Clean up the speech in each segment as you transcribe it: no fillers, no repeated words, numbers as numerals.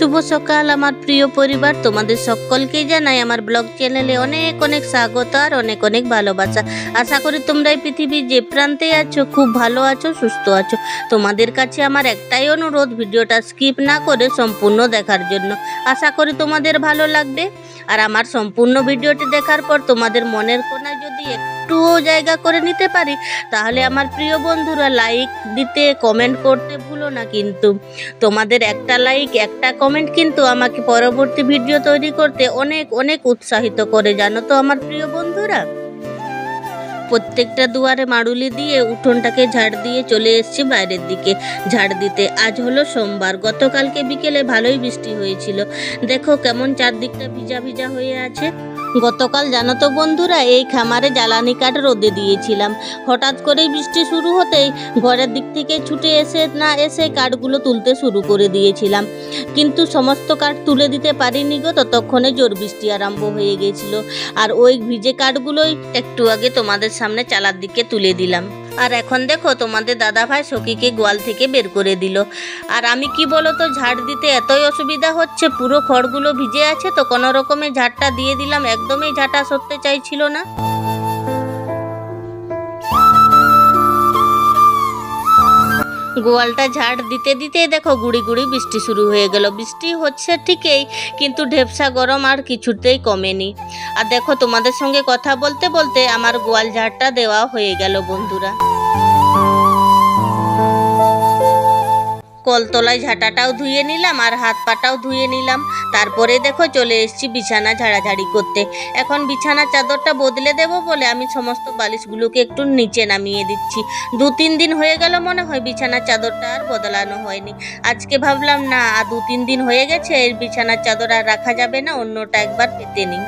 শুভ সকাল আমার প্রিয় পরিবার, তোমাদের সকলকেই জানাই আমার ব্লগ চ্যানেলে অনেক অনেক স্বাগত আর অনেক অনেক ভালোবাসা। আশা করি তোমরা এই পৃথিবীর যে প্রান্তে আছো খুব ভালো আছো, সুস্থ আছো। তোমাদের কাছে আমার একটাই অনুরোধ, ভিডিওটা স্কিপ না করে সম্পূর্ণ দেখার জন্য। আশা করি তোমাদের ভালো লাগবে। আর আমার সম্পূর্ণ ভিডিওটি দেখার পর তোমাদের মনের কোণায় যদি একটুও জায়গা করে নিতে পারি, তাহলে আমার প্রিয় বন্ধুরা লাইক দিতে, কমেন্ট করতে ভুলো না। কিন্তু তোমাদের একটা লাইক, একটা কমেন্ট কিন্তু আমাকে পরবর্তী ভিডিও তৈরি করতে অনেক অনেক উৎসাহিত করে, জানো তো আমার প্রিয় বন্ধুরা। প্রত্যেকটা দুয়ারে মাড়ুলি দিয়ে উঠোনটাকে ঝাড় দিয়ে চলে এসেছি বাইরের দিকে ঝাড় দিতে। আজ হলো সোমবার, গতকালকে বিকেলে ভালোই বৃষ্টি হয়েছিল। দেখো কেমন চারদিকটা ভিজা ভিজা হয়ে আছে। গতকাল জানো তো বন্ধুরা, এই খামারে জ্বালানি কাঠ রোদে দিয়েছিলাম। হঠাৎ করেই বৃষ্টি শুরু হতেই ঘরের দিক থেকে ছুটে এসে কাঠগুলো তুলতে শুরু করে দিয়েছিলাম, কিন্তু সমস্ত কাঠ তুলে দিতে পারিনি গো। ততক্ষণে জোর বৃষ্টি আরম্ভ হয়ে গেছিল। আর ওই ভিজে কাঠগুলোই একটু আগে তোমাদের সামনে চালার দিকে তুলে দিলাম। আর এখন দেখো তোমাদের দাদা ভাই সখীকে গোয়াল থেকে বের করে দিল। আর আমি কি বলো তো, ঝাড় দিতে এতই অসুবিধা হচ্ছে, পুরো খড়গুলো ভিজে আছে তো কোনো রকমে ঝাড়টা দিয়ে দিলাম। একদমই ঝাঁটা সরতে চাইছিল না। গোয়ালটা ঝাড় দিতে দিতে দেখো গুড়ি গুড়ি বৃষ্টি শুরু হয়ে গেল। বৃষ্টি হচ্ছে ঠিকই, কিন্তু ঢেপসা গরম আর কিছুতেই কমেনি। আর দেখো তোমাদের সঙ্গে কথা বলতে বলতে আমার গোয়াল ঝাড়টা দেওয়া হয়ে গেল বন্ধুরা। কলতলায় ঝাঁটাটাও ধুয়ে নিলাম আর হাত পাটাও ধুয়ে নিলাম। তারপরে দেখো চলে এসেছি বিছানা ঝাড়াঝাড়ি করতে। এখন বিছানা চাদরটা বদলে দেব বলে আমি সমস্ত বালিশগুলোকে একটু নিচে নামিয়ে দিচ্ছি। 2-3 দিন হয়ে গেল মনে হয় বিছানার চাদরটা আর বদলানো হয়নি। আজকে ভাবলাম না, 2-3 দিন হয়ে গেছে, এই বিছানার চাদর আর রাখা যাবে না, অন্যটা একবার পেতে নিই।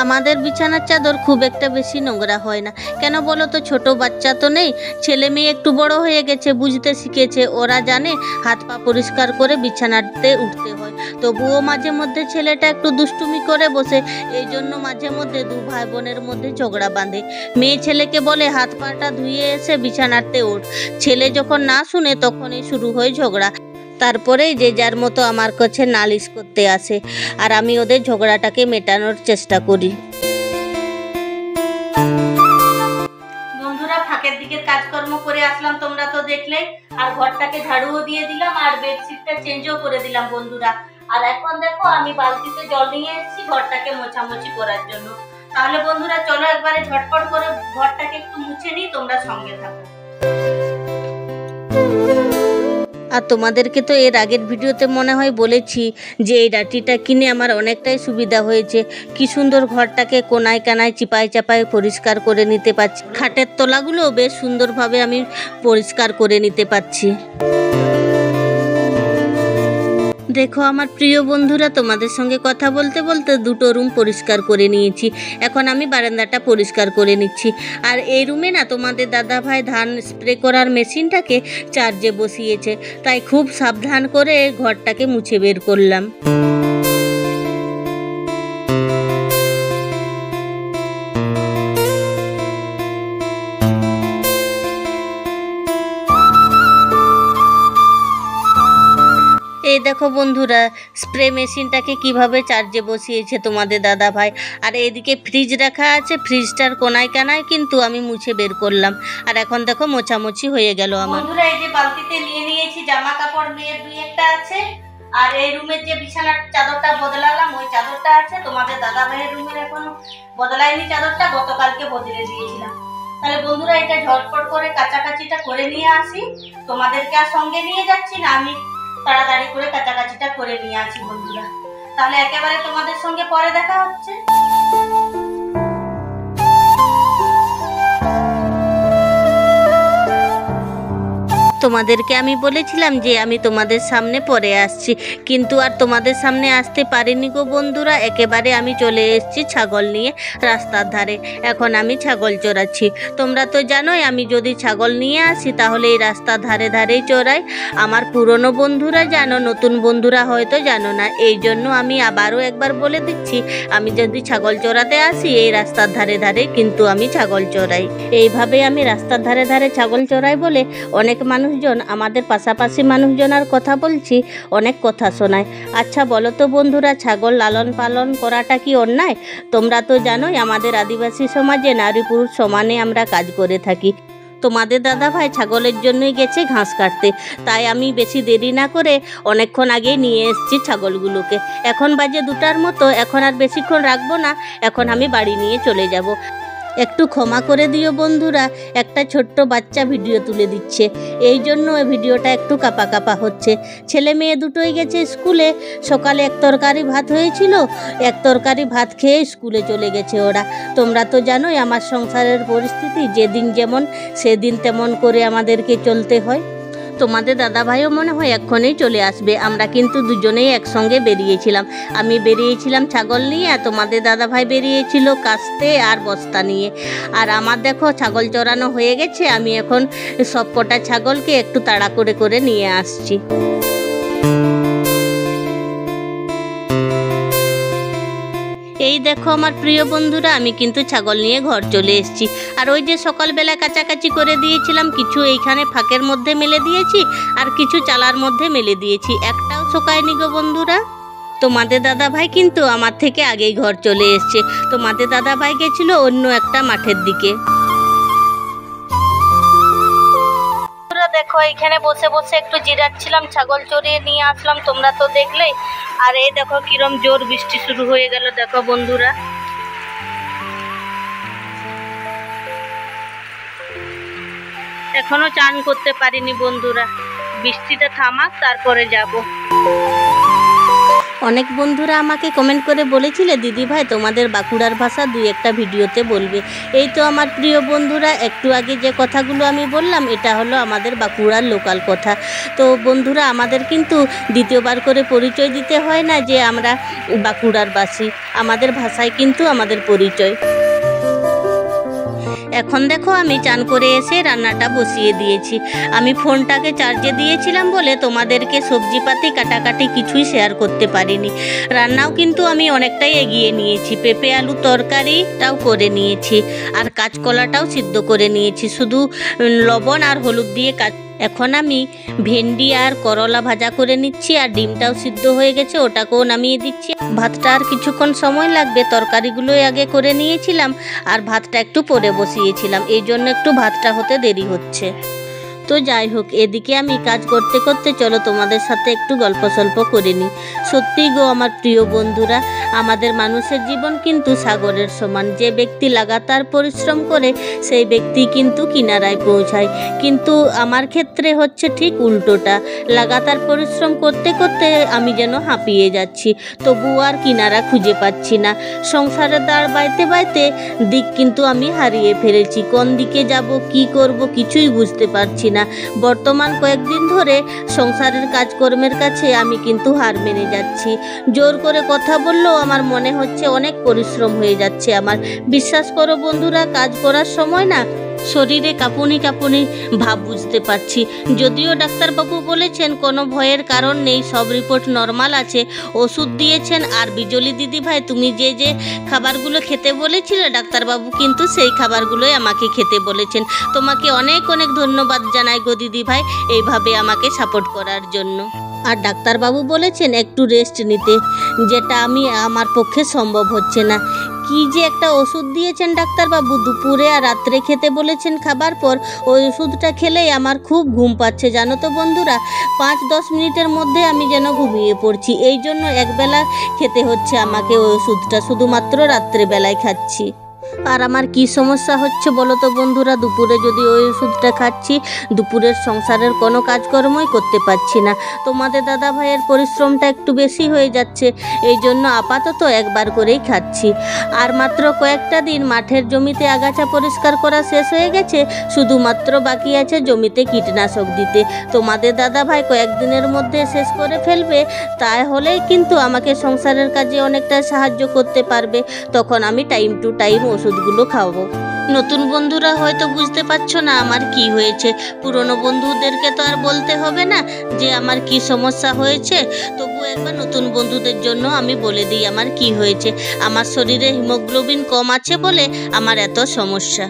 আমাদের বিছানার চাদর খুব একটা বেশি নোংরা হয় না, কেন বলো তো, ছোট বাচ্চা তো নেই, ছেলে মেয়ে একটু বড় হয়ে গেছে, বুঝতে শিখেছে, ওরা জানে হাত পা পরিষ্কার করে বিছানাতে উঠতে হয়। তবুও মাঝে মধ্যে ছেলেটা একটু দুষ্টুমি করে বসে, এই জন্য মাঝে মধ্যে 2 ভাই বোনের মধ্যে ঝগড়া বাঁধে। মেয়ে ছেলেকে বলে হাত পাটা ধুয়ে এসে বিছানাতে ওঠ, ছেলে যখন না শুনে তখনই শুরু হয় ঝগড়া। তারপরেই যে যার মতো আমার কাছে নালিশ করতে আসে, আর আমি ওদের ঝগড়াটাকে মেটানোর চেষ্টা করি। বন্ধুরা, ফাঁকের দিকের কাজকর্ম করে আসলাম, তোমরা তো দেখলে। আর ঘরটাকে ঝাড়ুও দিয়ে দিলাম আর বেডশিটটা চেঞ্জও করে দিলাম বন্ধুরা। আর এখন দেখো আমি বালতিতে জল নিয়ে এসেছি ঘরটাকে মোছামুছি করার জন্য। তাহলে বন্ধুরা চলো একবারে ঝটপট করে ঘরটাকে একটু মুছে নিই, তোমরা সঙ্গে থাকো। আর তোমাদেরকে তো এর আগের ভিডিওতে মনে হয় বলেছি যে এই ডাটিটা কিনে আমার অনেকটাই সুবিধা হয়েছে। কি সুন্দর ঘরটাকে কোনায় কানায় চিপায় চাপায় পরিষ্কার করে নিতে পারছি। খাটের তলাগুলো বেশ সুন্দরভাবে আমি পরিষ্কার করে নিতে পারছি। দেখো আমার প্রিয় বন্ধুরা, তোমাদের সঙ্গে কথা বলতে বলতে 2টো রুম পরিষ্কার করে নিয়েছি। এখন আমি বারান্দাটা পরিষ্কার করে নিচ্ছি। আর এই রুমে না তোমাদের দাদা ভাই ধান স্প্রে করার মেশিনটাকে চার্জে বসিয়েছে, তাই খুব সাবধান করে ঘরটাকে মুছে বের করলাম। এই দেখো বন্ধুরা, স্প্রে মেশিনটাকে কিভাবে চার্জে বসিয়েছে তোমাদের দাদা ভাই। আর এদিকে ফ্রিজ রাখা আছে, ফ্রিজটার কোনায় কানায় কিন্তু আমি মুছে বের করলাম। আর এখন দেখো মোছামুছি হয়ে গেল আমার। বন্ধুরা, এই যে বালতিতে নিয়ে নিয়েছি জামা কাপড়, মেয়ের 2-1টা আছে। আর এই রুমের যে বিছানার চাদরটা বদলালাম, ওই চাদরটা আছে। তোমাদের দাদা ভাইয়ের রুমের এখনো বদলাইনি চাদরটা, গতকালকে বদলে দিয়েছিলাম। তাহলে বন্ধুরা এটা ঝটপট করে কাচাকাচিটা করে নিয়ে আসি। তোমাদেরকে আর সঙ্গে নিয়ে যাচ্ছি না, আমি তাড়াতাড়ি করে কাচাকাচিটা করে নিয়ে আসি বন্ধুরা। তাহলে একেবারে তোমাদের সঙ্গে পরে দেখা হচ্ছে। তোমাদেরকে আমি বলেছিলাম যে আমি তোমাদের সামনে পরে আসছি, কিন্তু আর তোমাদের সামনে আসতে পারিনি গো বন্ধুরা। একেবারে আমি চলে এসেছি ছাগল নিয়ে রাস্তার ধারে। এখন আমি ছাগল চড়াচ্ছি। তোমরা তো জানোই আমি যদি ছাগল নিয়ে আসি তাহলে এই রাস্তার ধারে ধারেই চড়াই। আমার পুরনো বন্ধুরা জানো, নতুন বন্ধুরা হয়তো জানো না, এই জন্য আমি আবারও একবার বলে দিচ্ছি, আমি যদি ছাগল চড়াতে আসি এই রাস্তার ধারে ধারে কিন্তু আমি ছাগল চড়াই। এইভাবে আমি রাস্তার ধারে ধারে ছাগল চড়াই বলে অনেক মানুষ মানুষজন, আমাদের পাশাপাশি মানুষজন আর কথা বলছি, অনেক কথা শোনায়। আচ্ছা বলো তো বন্ধুরা, ছাগল লালন পালন করাটা কি অন্যায়? তোমরা তো জানোই আমাদের আদিবাসী সমাজে নারী পুরুষ সমানে আমরা কাজ করে থাকি। তোমাদের দাদা ভাই ছাগলের জন্যই গেছে ঘাস কাটতে, তাই আমি বেশি দেরি না করে অনেকক্ষণ আগেই নিয়ে এসেছি ছাগলগুলোকে। এখন বাজে 2টার মতো, এখন আর বেশিক্ষণ রাখবো না, এখন আমি বাড়ি নিয়ে চলে যাব। একটু ক্ষমা করে দিও বন্ধুরা, একটা ছোট্ট বাচ্চা ভিডিও তুলে দিচ্ছে, এই জন্য ভিডিওটা একটু কাপা কাপা হচ্ছে। ছেলে মেয়ে দুটোই গেছে স্কুলে। সকালে এক তরকারি ভাত হয়েছিল, এক তরকারি ভাত খেয়ে স্কুলে চলে গেছে ওরা। তোমরা তো জানোই আমার সংসারের পরিস্থিতি, যেদিন যেমন সেদিন তেমন করে আমাদেরকে চলতে হয়। তোমাদের দাদাভাইও মনে হয় এক্ষণেই চলে আসবে। আমরা কিন্তু দুজনেই একসঙ্গে বেরিয়েছিলাম। আমি বেরিয়েছিলাম ছাগল নিয়ে, আর তোমাদের দাদাভাই বেরিয়েছিল কাস্তে আর বস্তা নিয়ে। আর আমার দেখো ছাগল চড়ানো হয়ে গেছে, আমি এখন সব কটা ছাগলকে একটু তাড়া করে করে নিয়ে আসছি। এই দেখো আমার প্রিয় বন্ধুরা, আমি কিন্তু ছাগল নিয়ে ঘর চলে এসেছি। আর ওই যে সকালবেলা কাচাকাচি করে দিয়েছিলাম, কিছু এইখানে ফাঁকের মধ্যে মেলে দিয়েছি আর কিছু চালার মধ্যে মেলে দিয়েছি, একটাও শোকায়নি গো বন্ধুরা। তোমাদের দাদা ভাই কিন্তু আমার থেকে আগেই ঘর চলে এসছে। তোমাদের দাদা ভাই গেছিল অন্য একটা মাঠের দিকে। দেখো এখানে বসে বসে একটু জিরাচ্ছিলাম, ছাগল চড়িয়ে নিয়ে আসলাম, তোমরা তো দেখলেই। আর এই দেখো কিরম জোর বৃষ্টি শুরু হয়ে গেল, দেখো বন্ধুরা। এখনো চান করতে পারিনি বন্ধুরা, বৃষ্টিটা থামাক তারপরে যাব। অনেক বন্ধুরা আমাকে কমেন্ট করে বলেছিলে দিদি ভাই তোমাদের বাঁকুড়ার ভাষা 2-1টা ভিডিওতে বলবে। এই তো আমার প্রিয় বন্ধুরা, একটু আগে যে কথাগুলো আমি বললাম এটা হলো আমাদের বাঁকুড়ার লোকাল কথা। তো বন্ধুরা, আমাদের কিন্তু দ্বিতীয়বার করে পরিচয় দিতে হয় না যে আমরা বাঁকুড়ার বাসী, আমাদের ভাষায় কিন্তু আমাদের পরিচয়। এখন দেখো আমি চান করে এসে রান্নাটা বসিয়ে দিয়েছি। আমি ফোনটাকে চার্জে দিয়েছিলাম বলে তোমাদেরকে সবজিপাতি কাটাকাটি কিছুই শেয়ার করতে পারিনি। রান্নাও কিন্তু আমি অনেকটাই এগিয়ে নিয়েছি, পেঁপে আলু তরকারিটাও করে নিয়েছি, আর কাঁচকলাটাও সিদ্ধ করে নিয়েছি, শুধু লবণ আর হলুদ দিয়ে এখন আমি ভেন্ডি আর করলা ভাজা করে নিচ্ছি, আর ডিমটাও সিদ্ধ হয়ে গেছে, ওটাকেও নামিয়ে দিচ্ছি। ভাতটা আর কিছুক্ষণ সময় লাগবে, তরকারিগুলোই আগে করে নিয়েছিলাম আর ভাতটা একটু পরে বসিয়েছিলাম, এই জন্য একটু ভাতটা হতে দেরি হচ্ছে। তো যাই হোক, এদিকে আমি কাজ করতে করতে চলো তোমাদের সাথে একটু গল্প সল্প করে নিই। সত্যিই গো আমার প্রিয় বন্ধুরা, আমাদের মানুষের জীবন কিন্তু সাগরের সমান। যে ব্যক্তি লাগাতার পরিশ্রম করে সেই ব্যক্তি কিন্তু কিনারায় পৌঁছায়, কিন্তু আমার ক্ষেত্রে হচ্ছে ঠিক উল্টোটা। লাগাতার পরিশ্রম করতে করতে আমি যেন হাঁপিয়ে যাচ্ছি, তবু আর কিনারা খুঁজে পাচ্ছি না। সংসারের দাঁড় বাইতে বাইতে দিক কিন্তু আমি হারিয়ে ফেলেছি। কোন দিকে যাব, কি করব কিছুই বুঝতে পারছি না। বর্তমান কয়েকদিন ধরে সংসারের কাজকর্মের কাছে আমি কিন্তু হার মেনে যাচ্ছি। জোর করে কথা বললেও আমার মনে হচ্ছে অনেক পরিশ্রম হয়ে যাচ্ছে আমার। বিশ্বাস করো বন্ধুরা, কাজ করার সময় না শরীরে কাঁপুনি কাঁপুনি ভাব বুঝতে পারছি। যদিও ডাক্তারবাবু বলেছেন কোনো ভয়ের কারণ নেই, সব রিপোর্ট নর্মাল আছে, ওষুধ দিয়েছেন। আর বিজলি দিদি ভাই তুমি যে যে খাবারগুলো খেতে বলেছিলে ডাক্তারবাবু কিন্তু সেই খাবারগুলোই আমাকে খেতে বলেছেন। তোমাকে অনেক অনেক ধন্যবাদ জানাই গো দিদি ভাই, এইভাবে আমাকে সাপোর্ট করার জন্য। আর ডাক্তারবাবু বলেছেন একটু রেস্ট নিতে, যেটা আমার পক্ষে সম্ভব হচ্ছে না। কি যে একটা ওষুধ দিয়েছেন ডাক্তারবাবু, দুপুরে আর রাত্রে খেতে বলেছেন খাবার পর। ওই ওষুধটা খেলেই আমার খুব ঘুম পাচ্ছে জানো তো বন্ধুরা, 5-10 মিনিটের মধ্যে আমি যেন ঘুমিয়ে পড়ছি। এই জন্য একবেলা খেতে হচ্ছে আমাকে ওই ওষুধটা, শুধুমাত্র রাত্রেবেলায় খাচ্ছি। আর আমার কি সমস্যা হচ্ছে বলো তো বন্ধুরা, দুপুরে যদি ওই ওষুধটা খাচ্ছি, দুপুরের সংসারের কোনো কাজকর্মই করতে পারছি না। তোমাদের দাদা ভাইয়ের পরিশ্রমটা একটু বেশি হয়ে যাচ্ছে, এই জন্য আপাতত একবার করেই খাচ্ছি। আর মাত্র কয়েকটা দিন মাঠের জমিতে আগাছা পরিষ্কার করা শেষ হয়ে গেছে, শুধুমাত্র বাকি আছে জমিতে কীটনাশক দিতে। তোমাদের দাদা ভাই কয়েকদিনের মধ্যে শেষ করে ফেলবে, তাহলেই কিন্তু আমাকে সংসারের কাজে অনেকটা সাহায্য করতে পারবে। তখন আমি টাইম টু টাইম ওষুধগুলো খাওয়াবো। নতুন বন্ধুরা হয়তো বুঝতে পারছো না আমার কি হয়েছে, পুরনো বন্ধুদেরকে তো আর বলতে হবে না যে আমার কি সমস্যা হয়েছে, তবু একবার নতুন বন্ধুদের জন্য আমি বলে দিই আমার কি হয়েছে। আমার শরীরে হিমোগ্লোবিন কম আছে বলে আমার এত সমস্যা।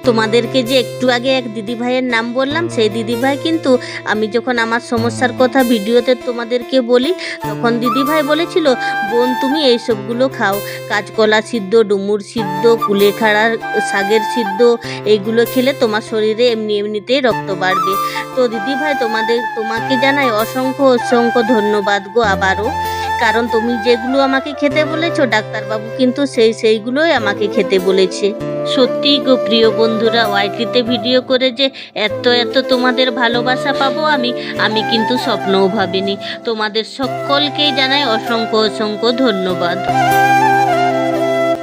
তোমাদেরকে যে একটু আগে এক দিদিভাইয়ের নাম বললাম, সেই দিদিভাই কিন্তু আমি যখন আমার সমস্যার কথা ভিডিওতে তোমাদেরকে বলি, তখন দিদিভাই বলেছিল, বোন তুমি এইসবগুলো খাও, কাঁচকলা সিদ্ধ, ডুমুর সিদ্ধ, কুলেখাড়ার শাকের সিদ্ধ, এইগুলো খেলে তোমার শরীরে এমনিতেই রক্ত বাড়বে। তো দিদিভাই তোমাকে জানাই অসংখ্য অসংখ্য ধন্যবাদ গো আবারও, কারণ তুমি যেগুলো আমাকে খেতে বলেছো ডাক্তারবাবু কিন্তু সেইগুলোই আমাকে খেতে বলেছে। সত্যি গো প্রিয় বন্ধুরা, ওয়াইটিতে ভিডিও করে যে এত তোমাদের ভালোবাসা পাবো আমি কিন্তু স্বপ্নও ভাবিনি। তোমাদের সকলকেই জানাই অসংখ্য অসংখ্য ধন্যবাদ।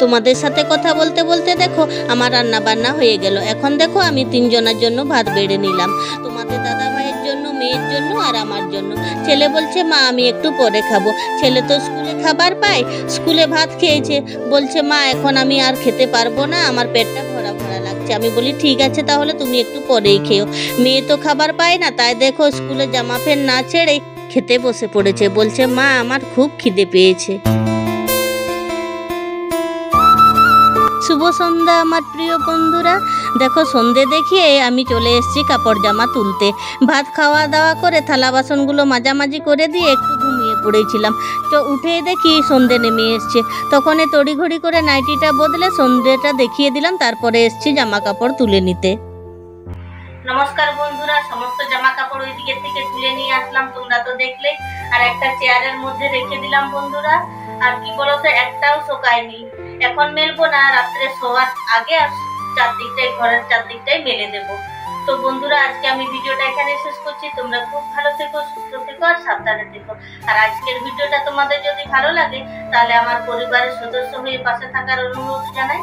তোমাদের সাথে কথা বলতে বলতে দেখো আমার রান্না বান্না হয়ে গেল। এখন দেখো আমি 3 জনের জন্য ভাত বেড়ে নিলাম, তোমাদের দাদা ভাইয়ের জন্য, মেয়ের জন্য আর আমার জন্য। ছেলে বলছে মা আমি একটু পরে খাবো। ছেলে তো স্কুলে খাবার পায়, স্কুলে ভাত খেয়েছে, বলছে মা এখন আমি আর খেতে পারবো না, আমার পেটটা ভরা ভরা লাগছে। আমি বলি ঠিক আছে তাহলে তুমি একটু পরেই খেও। মেয়ে তো খাবার পায় না, তাই দেখো স্কুলে জামা প্যান্ট না ছেড়ে খেতে বসে পড়েছে, বলছে মা আমার খুব খিদে পেয়েছে। শুভ সন্ধ্যা আমার প্রিয় বন্ধুরা। দেখো সন্ধে দেখিয়ে আমি চলে এসেছি কাপড় জামা তুলতে। ভাত খাওয়া দাওয়া করে থালা বাসনগুলো মাঝামাঝি করে দিয়ে একটু ঘুমিয়ে পড়েছিলাম। তো উঠেই দেখি সন্ধে নেমে এসছে। তখন তড়িঘড়ি করে নাইটিটা বদলে সন্ধেটা দেখিয়ে দিলাম, তারপরে এসছি জামা কাপড় তুলে নিতে। নমস্কার বন্ধুরা, সমস্ত জামা কাপড় ওই দিকের থেকে তুলে নিয়ে আসলাম, তোমরা তো দেখলে। আর একটা চেয়ারের মধ্যে রেখে দিলাম বন্ধুরা। আর কি বলতো, একটাও শোকায়নি। এখন মেলবো না, রাত্রে শোয়ার আগে আর চারদিকটাই, ঘরের চারদিকটাই মেলে দেবো। তো বন্ধুরা আজকে আমি ভিডিওটা এখানে শেষ করছি। তোমরা খুব ভালো থেকো, সুস্থ থেকো আর সাবধানে থেকো। আর আজকের ভিডিওটা তোমাদের যদি ভালো লাগে তাহলে আমার পরিবারের সদস্য হয়ে পাশে থাকার অনুরোধ জানাই।